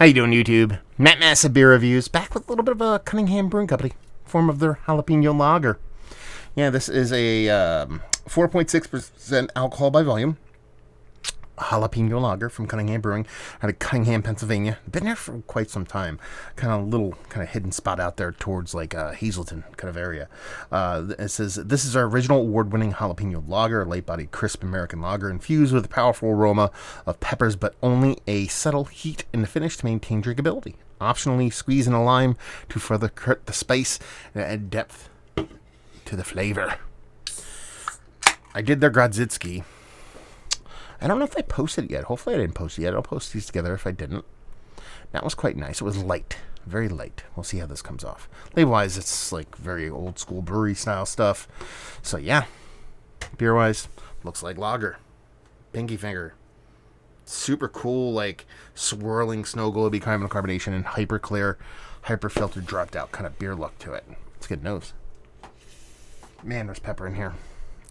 How you doing, YouTube? Matt Massa Beer Reviews, back with a little bit of a Conyngham Brewing Company, form of their jalapeno lager. Yeah, this is a 4.6% alcohol by volume jalapeno lager from Conyngham Brewing out of Conyngham, Pennsylvania. Been there for quite some time. Kind of hidden spot out there towards like Hazleton kind of area. It says, this is our original award-winning jalapeno lager, a light-bodied, crisp American lager infused with a powerful aroma of peppers, but only a subtle heat in the finish to maintain drinkability. Optionally, squeeze in a lime to further cut the spice and add depth to the flavor. I did their Grodzitsky. I don't know if I posted it yet. Hopefully I didn't post it yet. I'll post these together if I didn't. That was quite nice. It was light. Very light. We'll see how this comes off. Label-wise, it's like very old school brewery style stuff. So yeah. Beer-wise, looks like lager. Pinky finger. Super cool, like swirling snow globy kind of carbonation and hyper clear, hyper filtered, dropped out kind of beer look to it. It's a good nose. Man, there's pepper in here.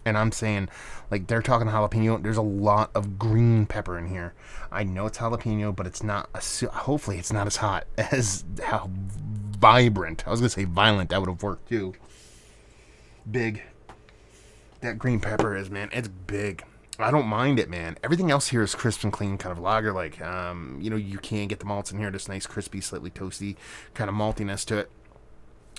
And I'm saying, like, they're talking jalapeno. There's a lot of green pepper in here. I know it's jalapeno, but it's not. Hopefully, it's not as hot as how vibrant. I was gonna say violent. That would have worked too. Big. That green pepper is, man. It's big. I don't mind it, man. Everything else here is crisp and clean, kind of lager. Like, you can get the malts in here. This nice, crispy, slightly toasty kind of maltiness to it.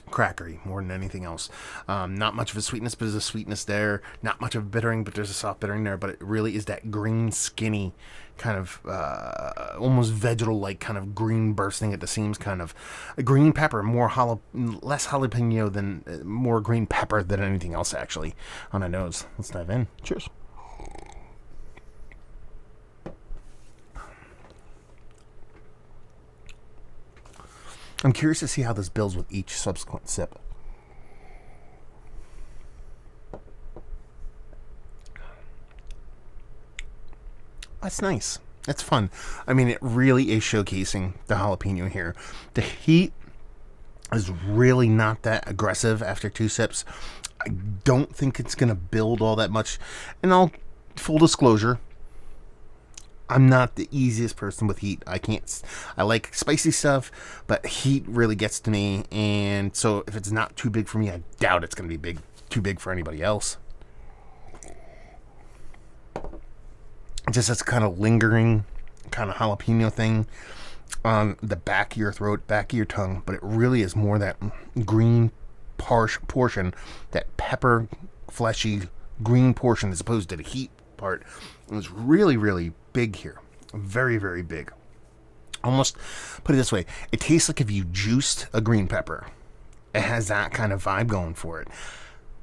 Crackery more than anything else. Not much of a sweetness, but there's a sweetness there. Not much of a bittering, but there's a soft bittering there. But it really is that green, skinny kind of almost vegetal-like kind of green bursting at the seams kind of green pepper. Less jalapeno than more green pepper than anything else actually on the nose. Let's dive in. Cheers. I'm curious to see how this builds with each subsequent sip. That's nice. That's fun. I mean, it really is showcasing the jalapeno here. The heat is really not that aggressive after two sips. I don't think it's going to build all that much. And full disclosure, I'm not the easiest person with heat. I like spicy stuff, but heat really gets to me. And so if it's not too big for me, I doubt it's going to be too big for anybody else. Just this kind of lingering kind of jalapeno thing on the back of your throat, back of your tongue. But it really is more that green portion, that pepper, fleshy green portion as opposed to the heat part. It was really, really big here. Very, very big. Almost, put it this way, it tastes like if you juiced a green pepper. It has that kind of vibe going for it.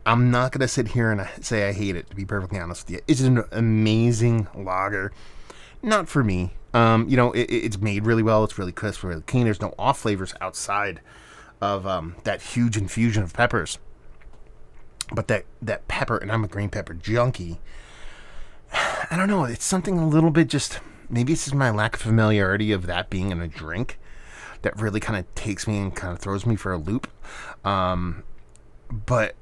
I'm not going to sit here and say I hate it, to be perfectly honest with you. It's an amazing lager. Not for me. It's made really well. It's really crisp, really clean. There's no off flavors outside of that huge infusion of peppers. But that pepper, and I'm a green pepper junkie, I don't know. It's something a little bit just... Maybe it's just my lack of familiarity of that being in a drink that really kind of takes me and kind of throws me for a loop. But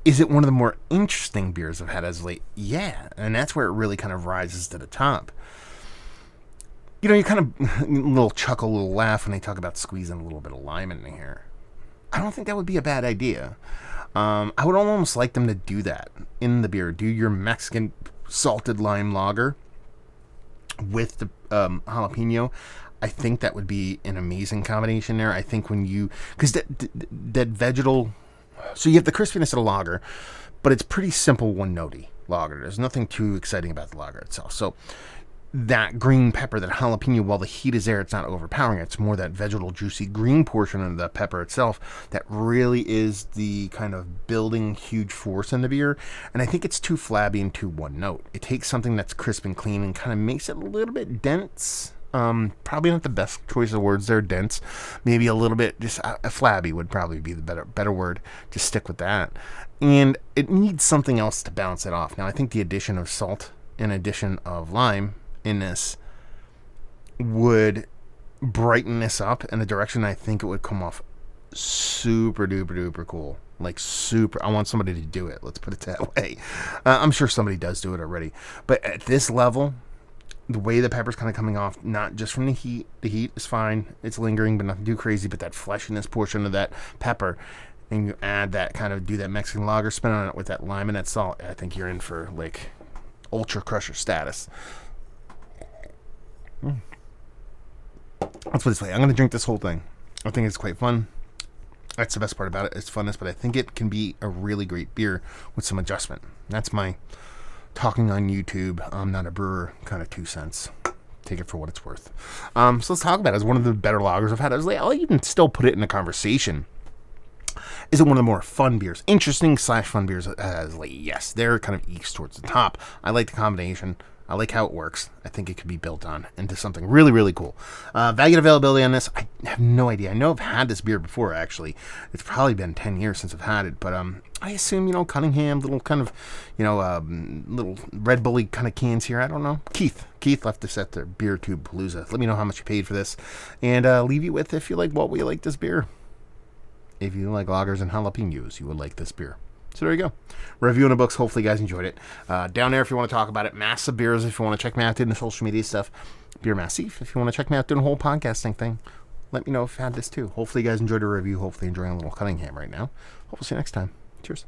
is it one of the more interesting beers I've had as of late? Yeah. And that's where it really kind of rises to the top. You kind of... a little chuckle, a little laugh when they talk about squeezing a little bit of lime in here. I don't think that would be a bad idea. I would almost like them to do that in the beer. Do your Mexican salted lime lager with the jalapeno. I think that would be an amazing combination there. I think because that vegetal, so you have the crispiness of the lager, but it's pretty simple one-notey lager. There's nothing too exciting about the lager itself. So that green pepper, that jalapeno, while the heat is there, it's not overpowering. It's more that vegetal, juicy green portion of the pepper itself that really is the kind of building huge force in the beer. And I think it's too flabby and too one note. It takes something that's crisp and clean and kind of makes it a little bit dense. Probably not the best choice of words there, dense. Maybe a little bit, just flabby would probably be the better word. Just stick with that. And it needs something else to balance it off. Now, I think the addition of salt and addition of lime in this would brighten this up in a direction I think it would come off super duper duper cool. Like super, I want somebody to do it. Let's put it that way. I'm sure somebody does do it already. But at this level, the way the pepper's kind of coming off, not just from the heat. The heat is fine. It's lingering, but nothing too crazy. But that fleshiness portion of that pepper, and you add that kind of, do that Mexican lager spin on it with that lime and that salt, I think you're in for, like, ultra crusher status. Let's put it this way. I'm going to drink this whole thing. I think it's quite fun. That's the best part about it. It's funness, but I think it can be a really great beer with some adjustment. That's my talking on YouTube. I'm not a brewer kind of 2 cents. Take it for what it's worth. So let's talk about it. It's one of the better lagers I've had. I was like, I'll even still put it in a conversation. Is it one of the more fun beers? Interesting / fun beers. Like, yes, they're kind of east towards the top. I like the combination. I like how it works. I think it could be built on into something really, really cool. Value and availability on this, I have no idea. I know I've had this beer before, actually. It's probably been 10 years since I've had it, but I assume, Conyngham, little kind of, little Red Bully kind of cans here. I don't know. Keith left this at the Beer Tube Palooza. Let me know how much you paid for this, and leave you with, if you like what we like this beer. If you like lagers and jalapenos, you would like this beer. So there you go. Review in the books. Hopefully you guys enjoyed it. Down there if you want to talk about it. Massive Beers if you want to check me out doing the social media stuff. Beer Massif if you want to check me out doing the whole podcasting thing. Let me know if you had this too. Hopefully you guys enjoyed the review. Hopefully you're enjoying a little Conyngham right now. Hope we'll see you next time. Cheers.